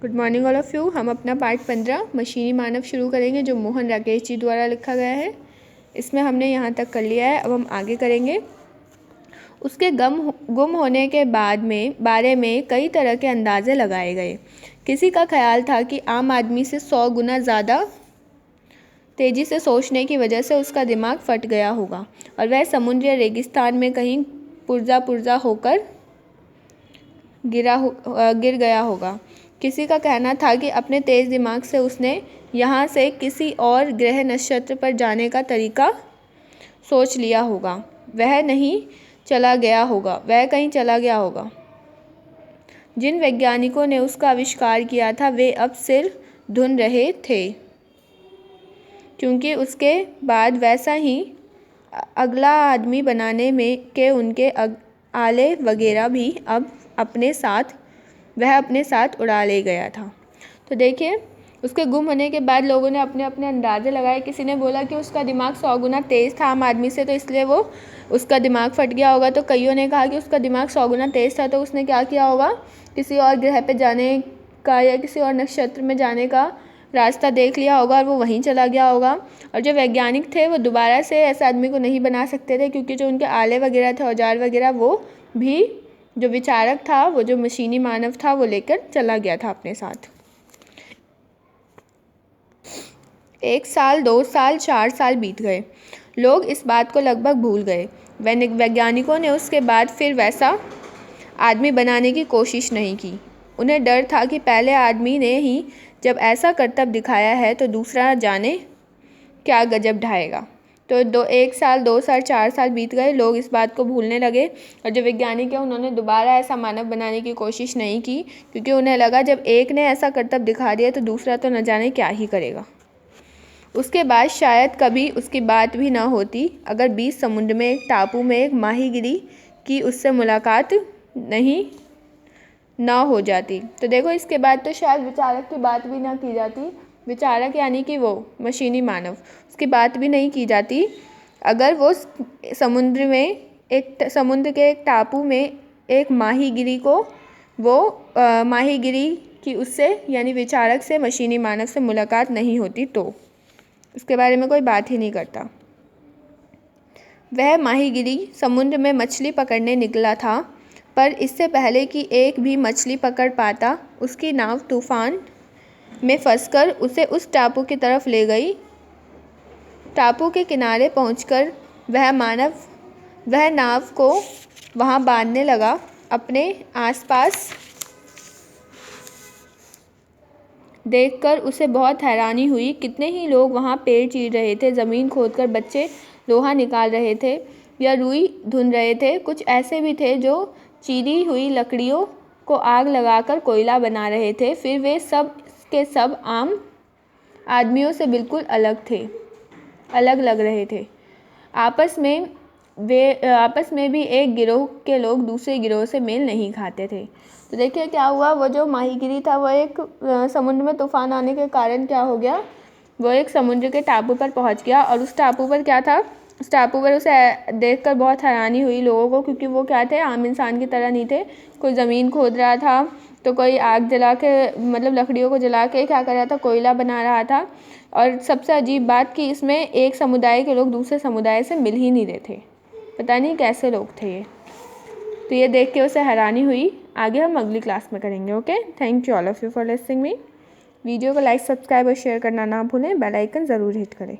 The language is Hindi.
Good morning all of you. हम अपना पार्ट 15 मशीनी मानव शुरू करेंगे जो मोहन राकेश जी द्वारा लिखा गया है। इसमें हमने यहाँ तक कर लिया है, अब हम आगे करेंगे। उसके गुम होने के बारे में कई तरह के अंदाजे लगाए गए। किसी का ख्याल था कि आम आदमी से 100 गुना ज़्यादा तेज़ी से सोचने की वजह से उसका दिमाग फट गया होगा और वह समुद्र या रेगिस्तान में कहीं पुर्जा होकर गिर गया होगा। किसी का कहना था कि अपने तेज़ दिमाग से उसने यहाँ से किसी और ग्रह नक्षत्र पर जाने का तरीका सोच लिया होगा। वह कहीं चला गया होगा। जिन वैज्ञानिकों ने उसका आविष्कार किया था वे अब सिर धुन रहे थे, क्योंकि उसके बाद वैसा ही अगला आदमी बनाने में के उनके आले वगैरह भी अब अपने साथ उड़ा ले गया था। तो देखिए, उसके गुम होने के बाद लोगों ने अपने अपने अंदाजे लगाए। किसी ने बोला कि उसका दिमाग 100 गुना तेज़ था आम आदमी से, तो इसलिए उसका दिमाग फट गया होगा। तो कईयों ने कहा कि उसका दिमाग 100 गुना तेज़ था, तो उसने क्या किया होगा, किसी और ग्रह पे जाने का या किसी और नक्षत्र में जाने का रास्ता देख लिया होगा और वो वहीं चला गया होगा। और जो वैज्ञानिक थे वो दोबारा से ऐसे आदमी को नहीं बना सकते थे, क्योंकि जो उनके आले वगैरह थे, औजार वगैरह, वो भी जो विचारक था, वो जो मशीनी मानव था, वो लेकर चला गया था अपने साथ। 1 साल, 2 साल, 4 साल बीत गए। लोग इस बात को लगभग भूल गए। वैज्ञानिकों ने उसके बाद फिर वैसा आदमी बनाने की कोशिश नहीं की। उन्हें डर था कि पहले आदमी ने ही जब ऐसा करतब दिखाया है तो दूसरा जाने क्या गजब ढाएगा। तो 1 साल, 2 साल, 4 साल बीत गए। लोग इस बात को भूलने लगे और जो वैज्ञानिक है उन्होंने दोबारा ऐसा मानव बनाने की कोशिश नहीं की, क्योंकि उन्हें लगा जब एक ने ऐसा करतब दिखा दिया तो दूसरा तो न जाने क्या ही करेगा। उसके बाद शायद कभी उसकी बात भी ना होती अगर 20 समुद्र में एक टापू में एक माहीगिरी की उससे मुलाकात ना हो जाती। तो देखो, इसके बाद तो शायद विचारक की बात भी ना की जाती। विचारक यानी कि वो मशीनी मानव, उसकी बात भी नहीं की जाती अगर वो समुद्र के एक टापू में एक माहीगिरी की उससे यानी विचारक से, मशीनी मानव से मुलाकात नहीं होती, तो उसके बारे में कोई बात ही नहीं करता। वह माहीगिरी समुद्र में मछली पकड़ने निकला था, पर इससे पहले कि एक भी मछली पकड़ पाता उसकी नाव तूफान में फंसकर उसे उस टापू की तरफ ले गई। टापू के किनारे पहुंचकर वह नाव को वहां बांधने लगा। अपने आसपास देखकर उसे बहुत हैरानी हुई। कितने ही लोग वहां पेड़ चीर रहे थे, ज़मीन खोदकर बच्चे लोहा निकाल रहे थे या रुई धुन रहे थे। कुछ ऐसे भी थे जो चीरी हुई लकड़ियों को आग लगाकर कोयला बना रहे थे। फिर वे सब के सब आम आदमियों से बिल्कुल अलग लग रहे थे। आपस में भी एक गिरोह के लोग दूसरे गिरोह से मेल नहीं खाते थे। तो देखिए क्या हुआ, वो जो माहीगिरी था वो एक समुद्र में तूफान आने के कारण क्या हो गया, वो एक समुद्र के टापू पर पहुंच गया। और उस टापू पर क्या था, उस टापू पर उसे देखकर बहुत हैरानी हुई लोगों को, क्योंकि वो क्या थे, आम इंसान की तरह नहीं थे। कोई ज़मीन खोद रहा था, तो कोई आग जला के, मतलब लकड़ियों को जला के क्या कर रहा था, कोयला बना रहा था। और सबसे अजीब बात कि इसमें एक समुदाय के लोग दूसरे समुदाय से मिल ही नहीं रहे थे। पता नहीं कैसे लोग थे ये। तो ये देख के उसे हैरानी हुई। आगे हम अगली क्लास में करेंगे। Okay, thank you all of you for listening me. Video को लाइक, सब्सक्राइब और शेयर करना ना भूलें। बेल आइकन ज़रूर हिट करें।